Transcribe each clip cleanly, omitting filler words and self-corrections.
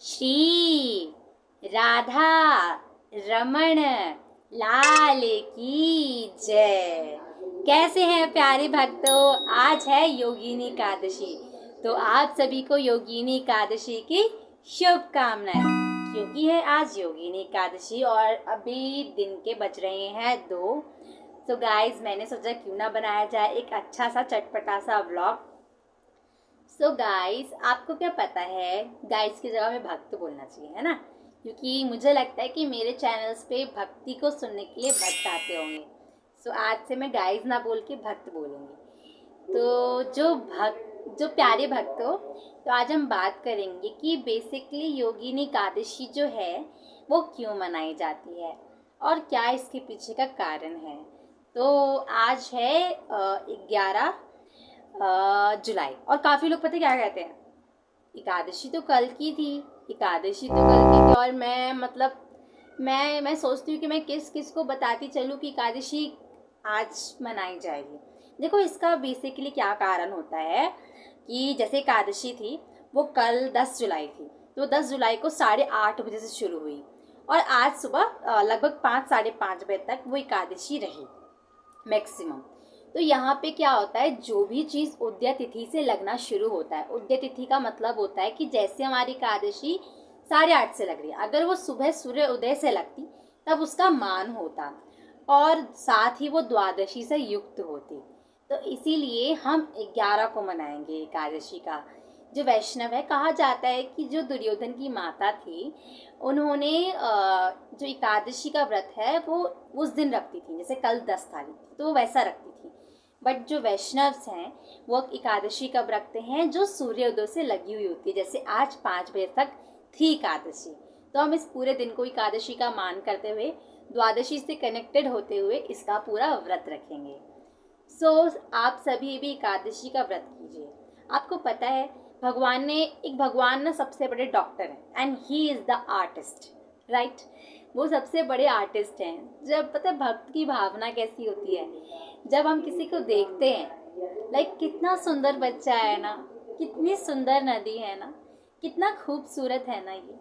श्री राधा रमण लाल की जय। कैसे हैं प्यारे भक्तों? आज है योगिनी एकादशी, तो आप सभी को योगिनी एकादशी की शुभकामनाएं। क्योंकि है आज योगिनी एकादशी और अभी दिन के बज रहे हैं 2। तो गाइज मैंने सोचा क्यों ना बनाया जाए एक अच्छा सा चटपटा सा व्लॉग। सो गाइस, आपको क्या पता है, गाइस की जगह में भक्त बोलना चाहिए, है ना? क्योंकि मुझे लगता है कि मेरे चैनल्स पे भक्ति को सुनने के लिए भक्त आते होंगे। सो आज से मैं गाइस ना बोल के भक्त बोलूँगी। तो जो प्यारे भक्त हो, तो आज हम बात करेंगे कि बेसिकली योगिनी एकादशी जो है वो क्यों मनाई जाती है और क्या इसके पीछे का कारण है। तो आज है 11 जुलाई, और काफ़ी लोग पता क्या कहते हैं, एकादशी तो कल की थी, एकादशी तो कल की थी। और मैं सोचती हूँ कि मैं किस किस को बताती चलूँ कि एकादशी आज मनाई जाएगी। देखो, इसका बेसिकली क्या कारण होता है कि जैसे एकादशी थी वो कल 10 जुलाई थी, तो 10 जुलाई को 8:30 बजे से शुरू हुई और आज सुबह लगभग 5 साढ़े 5 बजे तक वो एकादशी रही मैक्सिमम। तो यहाँ पे क्या होता है, जो भी चीज़ उदय तिथि से लगना शुरू होता है, उदय तिथि का मतलब होता है कि जैसे हमारी एकादशी 8:30 से लग रही है, अगर वो सुबह सूर्य उदय से लगती तब उसका मान होता और साथ ही वो द्वादशी से युक्त होती। तो इसीलिए हम 11 को मनाएंगे एकादशी का। जो वैष्णव है, कहा जाता है कि जो दुर्योधन की माता थी, उन्होंने जो एकादशी का व्रत है वो उस दिन रखती थी, जैसे कल 10 तारीख थी तो वैसा रखती थी। बट जो वैष्णव्स हैं वो एकादशी कब रखते हैं, जो सूर्योदय से लगी हुई होती है। जैसे आज 5 बजे तक थी एकादशी, तो हम इस पूरे दिन को एकादशी का मान करते हुए, द्वादशी से कनेक्टेड होते हुए इसका पूरा व्रत रखेंगे। सो आप सभी भी एकादशी का व्रत कीजिए। आपको पता है, भगवान ना सबसे बड़े डॉक्टर हैं and he is the artist, right? वो सबसे बड़े आर्टिस्ट हैं। जब पता है भक्त की भावना कैसी होती है, जब हम किसी को देखते हैं, लाइक कितना सुंदर बच्चा है ना, कितनी सुंदर नदी है ना, कितना खूबसूरत है ना ये।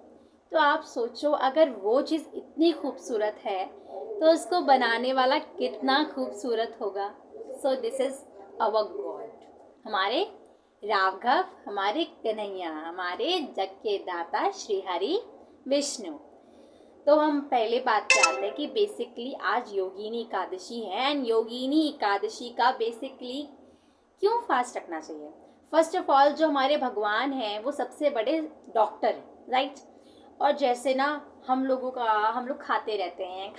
तो आप सोचो, अगर वो चीज़ इतनी खूबसूरत है तो उसको बनाने वाला कितना खूबसूरत होगा। So this is our God, हमारे राघव, हमारे कन्हैया, हमारे जग के दाता श्री हरि विष्णु। तो हम पहले बात पे आते हैं कि बेसिकली आज योगिनी एकादशी है एंड योगिनी एकादशी का बेसिकली क्यों फास्ट रखना चाहिए। फर्स्ट ऑफ ऑल, जो हमारे भगवान हैं वो सबसे बड़े डॉक्टर हैं, राइट? और जैसे ना हम लोग खाते रहते हैं,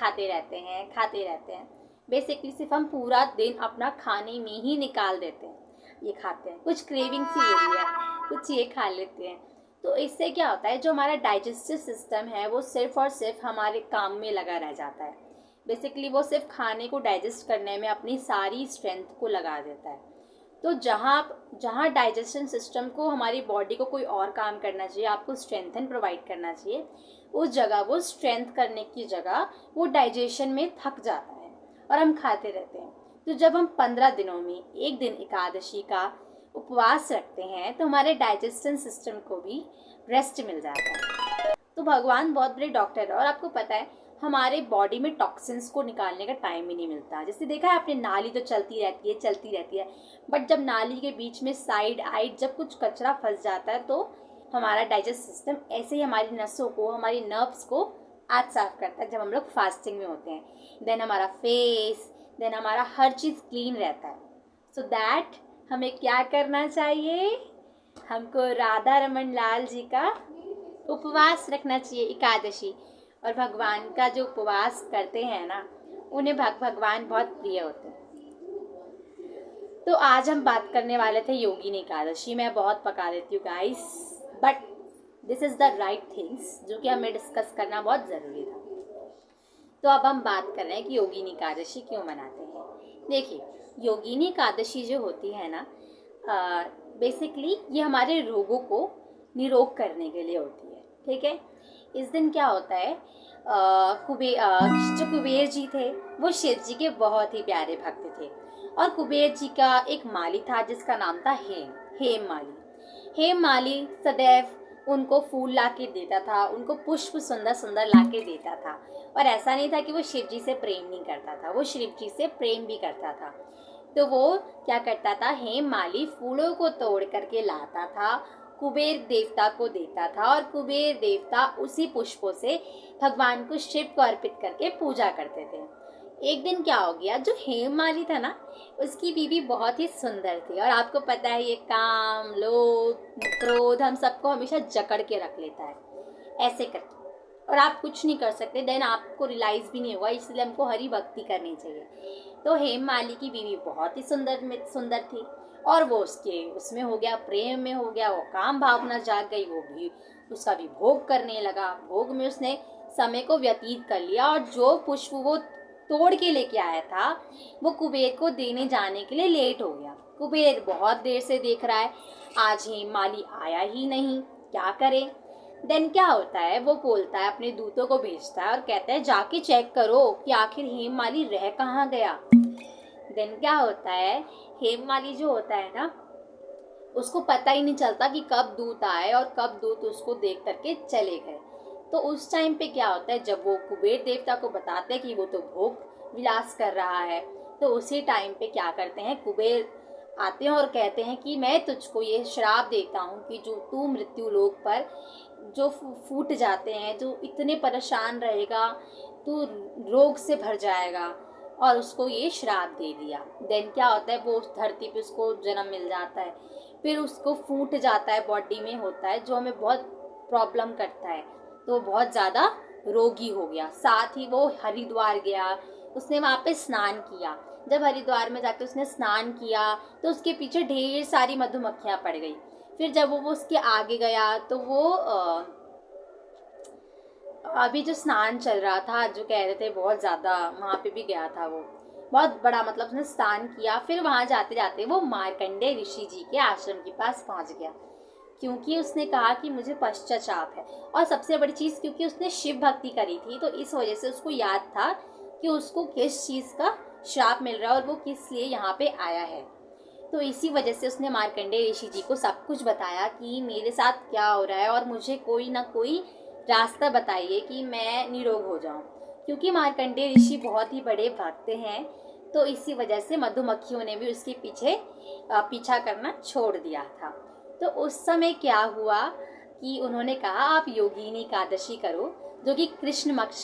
बेसिकली सिर्फ हम पूरा दिन अपना खाने में ही निकाल देते हैं। ये खाते हैं, कुछ क्रेविंग सी हो रही है, कुछ ये खा लेते हैं। तो इससे क्या होता है, जो हमारा डाइजेस्टिव सिस्टम है वो सिर्फ और सिर्फ हमारे काम में लगा रह जाता है। बेसिकली वो सिर्फ खाने को डाइजेस्ट करने में अपनी सारी स्ट्रेंथ को लगा देता है। तो जहाँ डाइजेशन सिस्टम को, हमारी बॉडी को कोई और काम करना चाहिए, आपको स्ट्रेंथन प्रोवाइड करना चाहिए, उस जगह वो स्ट्रेंथ करने की जगह वो डाइजेशन में थक जाता है और हम खाते रहते हैं। तो जब हम 15 दिनों में एक दिन एकादशी का उपवास रखते हैं तो हमारे डाइजेशन सिस्टम को भी रेस्ट मिल जाता है। तो भगवान बहुत बड़े डॉक्टर है। और आपको पता है, हमारे बॉडी में टॉक्सिन्स को निकालने का टाइम ही नहीं मिलता। जैसे देखा है आपने, नाली तो चलती रहती है, बट जब नाली के बीच में साइड आइड जब कुछ कचरा फंस जाता है तो हमारा डाइजेस्ट सिस्टम ऐसे ही हमारी नसों को, हमारी नर्व्स को आज साफ करता है जब हम लोग फास्टिंग में होते हैं। देन हमारा फेस, देन हमारा हर चीज़ क्लीन रहता है। सो दैट हमें क्या करना चाहिए, हमको राधा रमन लाल जी का उपवास रखना चाहिए एकादशी। और भगवान का जो उपवास करते हैं ना, उन्हें भगवान बहुत प्रिय होते हैं। तो आज हम बात करने वाले थे योगिनी एकादशी। मैं बहुत पका देती हूँ guys, but this is the right things जो कि हमें डिस्कस करना बहुत ज़रूरी था। तो अब हम बात कर रहे हैं कि योगिनी एकादशी क्यों मनाते हैं। देखिए, योगिनी एकादशी जो होती है ना, बेसिकली ये हमारे रोगों को निरोग करने के लिए होती है, ठीक है? इस दिन क्या होता है, जो कुबेर जी थे वो शिव जी के बहुत ही प्यारे भक्त थे। और कुबेर जी का एक माली था जिसका नाम था हेम माली। हेम माली सदैव उनको फूल ला के देता था, उनको पुष्प सुंदर सुंदर ला के देता था। और ऐसा नहीं था कि वो शिव जी से प्रेम नहीं करता था, वो शिव जी से प्रेम भी करता था। तो वो क्या करता था, हेममाली फूलों को तोड़ करके लाता था, कुबेर देवता को देता था, और कुबेर देवता उसी पुष्पों से भगवान को शिव को अर्पित करके पूजा करते थे। एक दिन क्या हो गया, जो हेममाली था ना, उसकी बीवी बहुत ही सुंदर थी, और आपको पता है ये काम, लोभ, क्रोध हम सबको हमेशा जकड़ के रख लेता है ऐसे करके, और आप कुछ नहीं कर सकते, देन आपको रियलाइज भी नहीं होगा। इसलिए हमको हरि भक्ति करनी चाहिए। तो हेममाली की बीवी बहुत ही सुंदर थी, और वो उसमें हो गया, प्रेम में हो गया, वो काम भावना जाग गई, वो भी उसका भी भोग करने लगा। भोग में उसने समय को व्यतीत कर लिया, और जो पुष्प वो तोड़ के लेके आया था वो कुबेर को देने जाने के लिए लेट हो गया। कुबेर बहुत देर से देख रहा है, आज हेममाली आया ही नहीं, क्या करे। देन क्या होता है, वो बोलता है, अपने दूतों को भेजता है और कहता है जाके चेक करो कि आखिर हेममाली रह कहाँ गया। देन क्या होता है, हेममाली जो होता है ना, उसको पता ही नहीं चलता कि कब दूत आए और कब दूत उसको देख करके चले गए। तो उस टाइम पे क्या होता है, जब वो कुबेर देवता को बताते हैं कि वो तो भोग विलास कर रहा है, तो उसी टाइम पे क्या करते हैं, कुबेर आते हैं और कहते हैं कि मैं तुझको ये श्राप देता हूँ कि जो तू मृत्यु लोक पर जो फूट जाते हैं, जो इतने परेशान रहेगा, तू रोग से भर जाएगा, और उसको ये श्राप दे दिया। देन क्या होता है, वो उस धरती पे उसको जन्म मिल जाता है, फिर उसको फूट जाता है, बॉडी में होता है, जो हमें बहुत प्रॉब्लम करता है। तो बहुत ज़्यादा रोगी हो गया। साथ ही वो हरिद्वार गया, उसने वहाँ पे स्नान किया। जब हरिद्वार में जाकर उसने स्नान किया तो उसके पीछे ढेर सारी मधुमक्खियाँ पड़ गई। फिर जब वो उसके आगे गया तो वो अभी जो स्नान चल रहा था, जो कह रहे थे बहुत ज़्यादा, वहाँ पे भी गया था वो, बहुत बड़ा, मतलब उसने स्नान किया। फिर वहाँ जाते जाते वो मार्कंडेय ऋषि जी के आश्रम के पास पहुँच गया, क्योंकि उसने कहा कि मुझे पश्चाताप है। और सबसे बड़ी चीज़, क्योंकि उसने शिव भक्ति करी थी, तो इस वजह से उसको याद था कि उसको किस चीज़ का श्राप मिल रहा है और वो किस लिए यहाँ पे आया है। तो इसी वजह से उसने मार्कंडेय ऋषि जी को सब कुछ बताया कि मेरे साथ क्या हो रहा है, और मुझे कोई ना कोई रास्ता बताइए कि मैं निरोग हो जाऊं। क्योंकि मार्कंडेय ऋषि बहुत ही बड़े भक्त हैं, तो इसी वजह से मधुमक्खियों ने भी उसके पीछे पीछा करना छोड़ दिया था। तो उस समय क्या हुआ कि उन्होंने कहा आप योगिनी एकादशी करो, जो कि कृष्ण पक्ष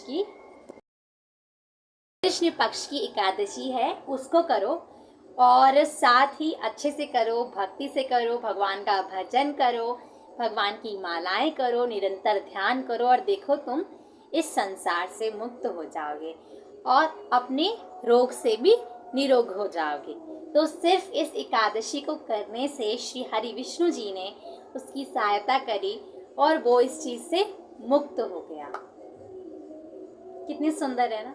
की एकादशी है, उसको करो, और साथ ही अच्छे से करो, भक्ति से करो, भगवान का भजन करो, भगवान की मालाएं करो, निरंतर ध्यान करो, और देखो तुम इस संसार से मुक्त हो जाओगे और अपने रोग से भी निरोग हो जाओगे। तो सिर्फ इस एकादशी को करने से श्री हरि विष्णु जी ने उसकी सहायता करी और वो इस चीज से मुक्त हो गया। कितनी सुंदर है ना।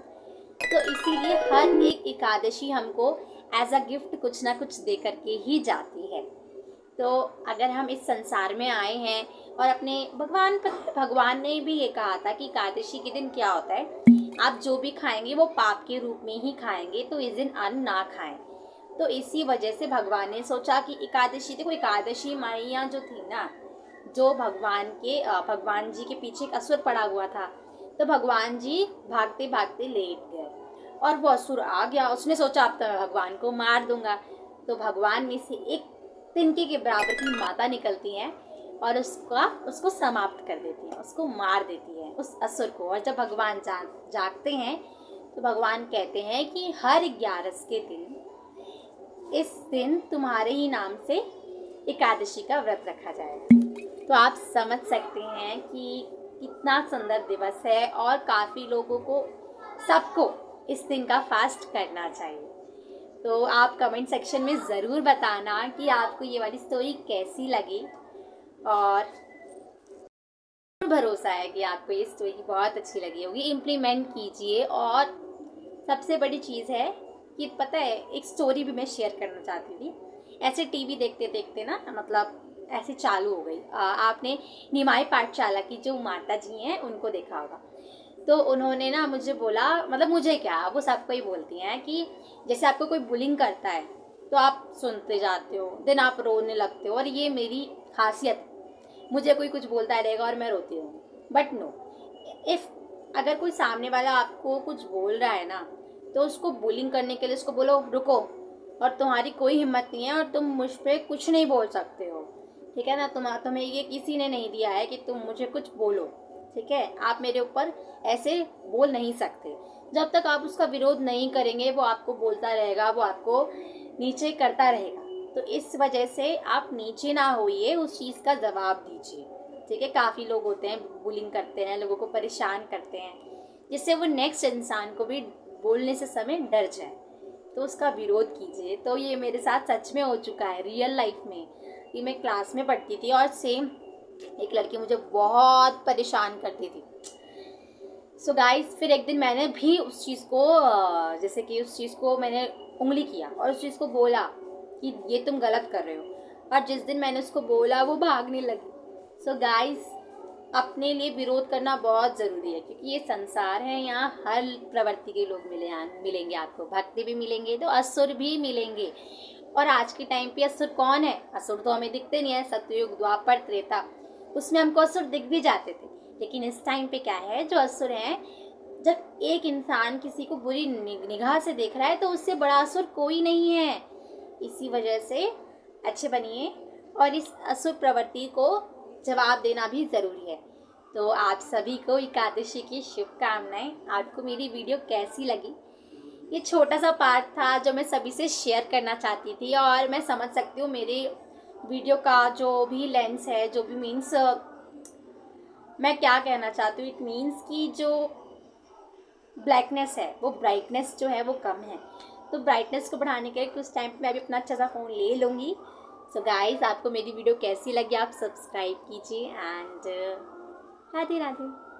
तो इसीलिए हर एक एकादशी हमको एज अ गिफ्ट कुछ ना कुछ दे करके ही जाती है। तो अगर हम इस संसार में आए हैं और अपने भगवान ने भी ये कहा था कि एकादशी के दिन क्या होता है, आप जो भी खाएंगे वो पाप के रूप में ही खाएंगे, तो इस दिन अन्न ना खाएं। तो इसी वजह से भगवान ने सोचा कि एकादशी, देखो एकादशी मैया जो थी ना, जो भगवान जी के पीछे एक असुर पड़ा हुआ था, तो भगवान जी भागते भागते लेट गए और वो असुर आ गया। उसने सोचा अब तो मैं भगवान को मार दूंगा। तो भगवान में से एक तिनके के बराबर की माता निकलती हैं और उसको समाप्त कर देती हैं, उसको मार देती है उस असुर को। और जब भगवान जागते हैं तो भगवान कहते हैं कि हर 11 के दिन, इस दिन तुम्हारे ही नाम से एकादशी का व्रत रखा जाएगा। तो आप समझ सकते हैं कि कितना सुंदर दिवस है, और काफ़ी लोगों को, सबको इस दिन का फास्ट करना चाहिए। तो आप कमेंट सेक्शन में ज़रूर बताना कि आपको ये वाली स्टोरी कैसी लगी, और भरोसा है कि आपको ये स्टोरी बहुत अच्छी लगी होगी। इम्प्लीमेंट कीजिए। और सबसे बड़ी चीज़ है कि पता है, एक स्टोरी भी मैं शेयर करना चाहती थी। ऐसे टीवी देखते देखते ना, मतलब ऐसे चालू हो गई। आपने निमाई पाठशाला की जो माता जी हैं उनको देखा होगा। तो उन्होंने ना मुझे बोला, मतलब मुझे क्या, वो सबको ही बोलती हैं कि जैसे आपको कोई बुलिंग करता है तो आप सुनते जाते हो, देन आप रोने लगते हो, और ये मेरी खासियत। मुझे कोई कुछ बोलता रहेगा और मैं रोती रहूँगी। बट नो, इफ़ अगर कोई सामने वाला आपको कुछ बोल रहा है ना, तो उसको बुलिंग करने के लिए उसको बोलो रुको, और तुम्हारी कोई हिम्मत नहीं है और तुम मुझ पे कुछ नहीं बोल सकते हो, ठीक है ना। तुम्हें ये किसी ने नहीं दिया है कि तुम मुझे कुछ बोलो, ठीक है। आप मेरे ऊपर ऐसे बोल नहीं सकते। जब तक आप उसका विरोध नहीं करेंगे वो आपको बोलता रहेगा, वो आपको नीचे करता रहेगा। तो इस वजह से आप नीचे ना होइए, उस चीज़ का जवाब दीजिए, ठीक है। काफ़ी लोग होते हैं बुलिंग करते हैं, लोगों को परेशान करते हैं, जिससे वो नेक्स्ट इंसान को भी बोलने से समय डर जाए, तो उसका विरोध कीजिए। तो ये मेरे साथ सच में हो चुका है रियल लाइफ में। कि मैं क्लास में पढ़ती थी और सेम एक लड़की मुझे बहुत परेशान करती थी। सो गाइस, फिर एक दिन मैंने भी उस चीज़ को जैसे कि उस चीज़ को मैंने उंगली किया और उस चीज़ को बोला कि ये तुम गलत कर रहे हो, और जिस दिन मैंने उसको बोला वो भागने लगी। सो गाइस, अपने लिए विरोध करना बहुत ज़रूरी है, क्योंकि ये संसार है, यहाँ हर प्रवृत्ति के लोग मिलेंगे आपको। भक्ति भी मिलेंगे तो असुर भी मिलेंगे। और आज के टाइम पे असुर कौन है? असुर तो हमें दिखते नहीं है। सतयुग, द्वापर, त्रेता, उसमें हमको असुर दिख भी जाते थे। लेकिन इस टाइम पे क्या है, जो असुर हैं, जब एक इंसान किसी को बुरी निगाह से देख रहा है तो उससे बड़ा असुर कोई नहीं है। इसी वजह से अच्छे बनिए और इस असुर प्रवृत्ति को जवाब देना भी ज़रूरी है। तो आप सभी को एकादशी की शुभकामनाएं। आपको मेरी वीडियो कैसी लगी? ये छोटा सा पार्ट था जो मैं सभी से शेयर करना चाहती थी, और मैं समझ सकती हूँ मेरे वीडियो का जो भी लेंस है, जो भी मीन्स मैं क्या कहना चाहती हूँ, इट मीन्स कि जो ब्लैकनेस है वो ब्राइटनेस जो है वो कम है। तो ब्राइटनेस को बढ़ाने के लिए कुछ टाइम मैं भी अपना अच्छा सा फ़ोन ले लूँगी। सो गाइस, आपको मेरी वीडियो कैसी लगी आप सब्सक्राइब कीजिए, एंड राधे राधे।